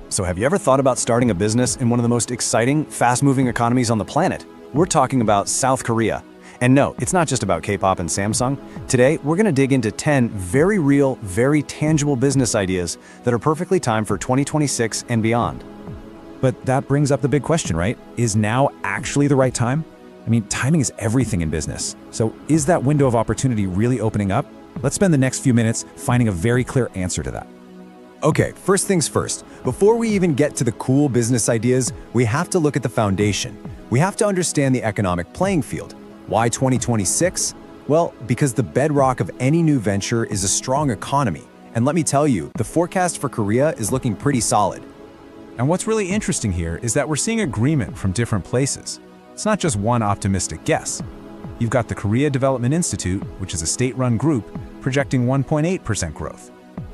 So have you ever thought about starting a business in one of the most exciting, fast-moving economies on the planet? We're talking about South Korea. And no, it's not just about K-pop and Samsung. Today, we're going to dig into 10 very real, very tangible business ideas that are perfectly timed for 2026 and beyond. But that brings up the big question, right? Is now actually the right time? I mean, timing is everything in business. So is that window of opportunity really opening up? Let's spend the next few minutes finding a very clear answer to that. Okay, first things first. Before we even get to the cool business ideas, we have to look at the foundation. We have to understand the economic playing field. Why 2026? Well, because the bedrock of any new venture is a strong economy. And let me tell you, the forecast for Korea is looking pretty solid. And what's really interesting here is that we're seeing agreement from different places. It's not just one optimistic guess. You've got the Korea Development Institute, which is a state-run group, projecting 1.8% growth.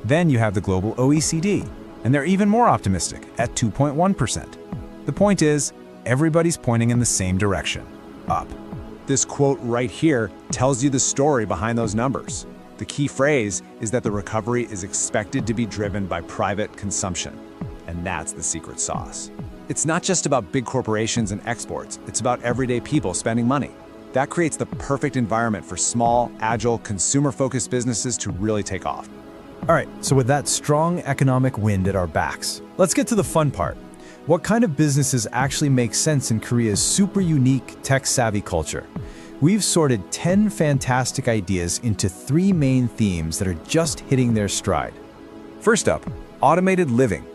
Then you have the global OECD, and they're even more optimistic at 2.1%. The point is, everybody's pointing in the same direction, up. This quote right here tells you the story behind those numbers. The key phrase is that the recovery is expected to be driven by private consumption. And that's the secret sauce. It's not just about big corporations and exports, it's about everyday people spending money. That creates the perfect environment for small, agile, consumer-focused businesses to really take off. All right, so with that strong economic wind at our backs, let's get to the fun part. What kind of businesses actually make sense in Korea's super unique, tech-savvy culture? We've sorted 10 fantastic ideas into 3 main themes that are just hitting their stride. First up, automated living.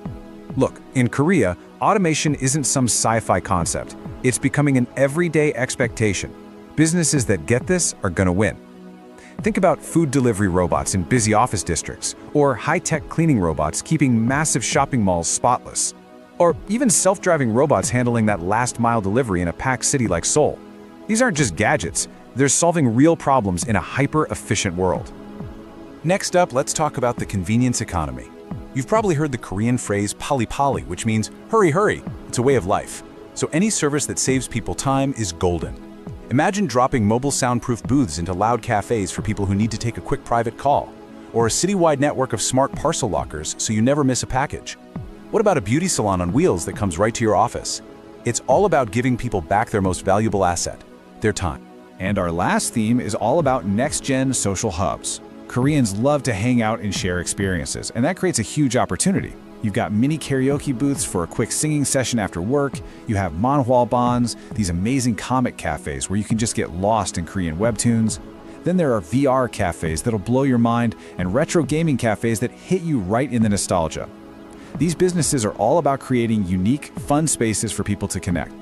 Look, in Korea, automation isn't some sci-fi concept. It's becoming an everyday expectation. Businesses that get this are gonna win. Think about food delivery robots in busy office districts, or high-tech cleaning robots keeping massive shopping malls spotless, or even self-driving robots handling that last-mile delivery in a packed city like Seoul. These aren't just gadgets, they're solving real problems in a hyper-efficient world. Next up, let's talk about the convenience economy. You've probably heard the Korean phrase Pali-Pali, which means hurry, hurry. It's a way of life. So any service that saves people time is golden. Imagine dropping mobile soundproof booths into loud cafes for people who need to take a quick private call, or a citywide network of smart parcel lockers so you never miss a package. What about a beauty salon on wheels that comes right to your office? It's all about giving people back their most valuable asset, their time. And our last theme is all about next-gen social hubs. Koreans love to hang out and share experiences, and that creates a huge opportunity. You've got mini karaoke booths for a quick singing session after work. You have manhwa bans, these amazing comic cafes where you can just get lost in Korean Webtoons. Then there are VR cafes that'll blow your mind, and retro gaming cafes that hit you right in the nostalgia. These businesses are all about creating unique, fun spaces for people to connect.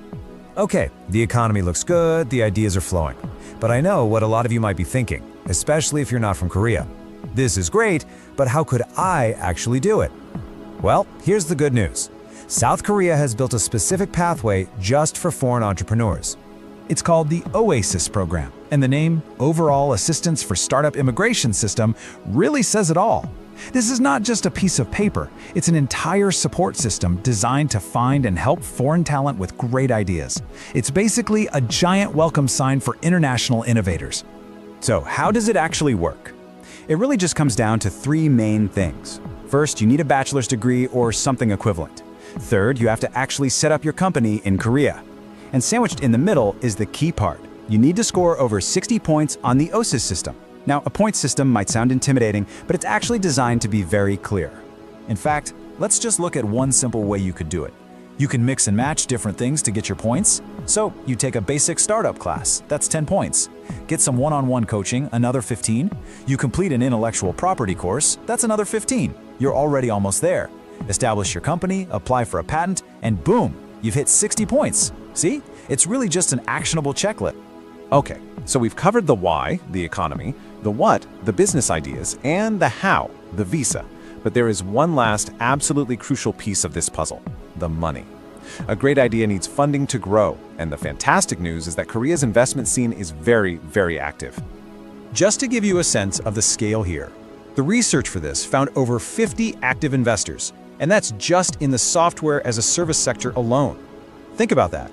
Okay, the economy looks good, the ideas are flowing. But I know what a lot of you might be thinking, especially if you're not from Korea. This is great, but how could I actually do it? Well, here's the good news. South Korea has built a specific pathway just for foreign entrepreneurs. It's called the Oasis Program, and the name, Overall Assistance for Startup Immigration System, really says it all. This is not just a piece of paper, it's an entire support system designed to find and help foreign talent with great ideas. It's basically a giant welcome sign for international innovators. So how does it actually work? It really just comes down to 3 main things. First, you need a bachelor's degree or something equivalent. Third, you have to actually set up your company in Korea. And sandwiched in the middle is the key part. You need to score over 60 points on the OSIS system. Now, a point system might sound intimidating, but it's actually designed to be very clear. In fact, let's just look at one simple way you could do it. You can mix and match different things to get your points. So, you take a basic startup class, that's 10 points. Get some one-on-one coaching, another 15. You complete an intellectual property course, that's another 15. You're already almost there. Establish your company, apply for a patent, and boom, you've hit 60 points. See? It's really just an actionable checklist. Okay, so we've covered the why, the economy, the what, the business ideas, and the how, the visa. But there is one last absolutely crucial piece of this puzzle, the money. A great idea needs funding to grow, and the fantastic news is that Korea's investment scene is very, very active. Just to give you a sense of the scale here, the research for this found over 50 active investors, and that's just in the software as a service sector alone. Think about that.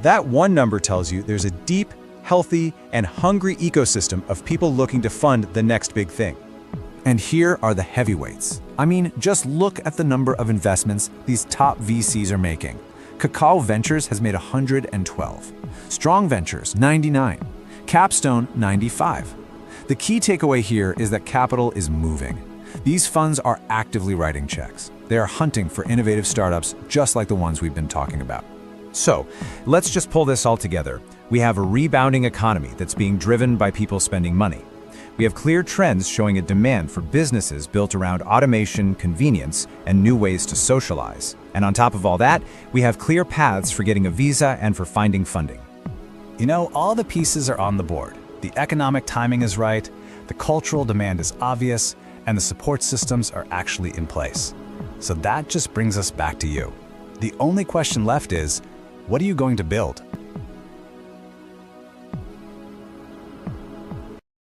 That one number tells you there's a deep, healthy, and hungry ecosystem of people looking to fund the next big thing. And here are the heavyweights. I mean, just look at the number of investments these top VCs are making. Kakao Ventures has made 112. Strong Ventures, 99. Capstone, 95. The key takeaway here is that capital is moving. These funds are actively writing checks. They are hunting for innovative startups just like the ones we've been talking about. So, let's just pull this all together. We have a rebounding economy that's being driven by people spending money. We have clear trends showing a demand for businesses built around automation, convenience, and new ways to socialize. And on top of all that, we have clear paths for getting a visa and for finding funding. You know, all the pieces are on the board. The economic timing is right, the cultural demand is obvious, and the support systems are actually in place. So that just brings us back to you. The only question left is, what are you going to build?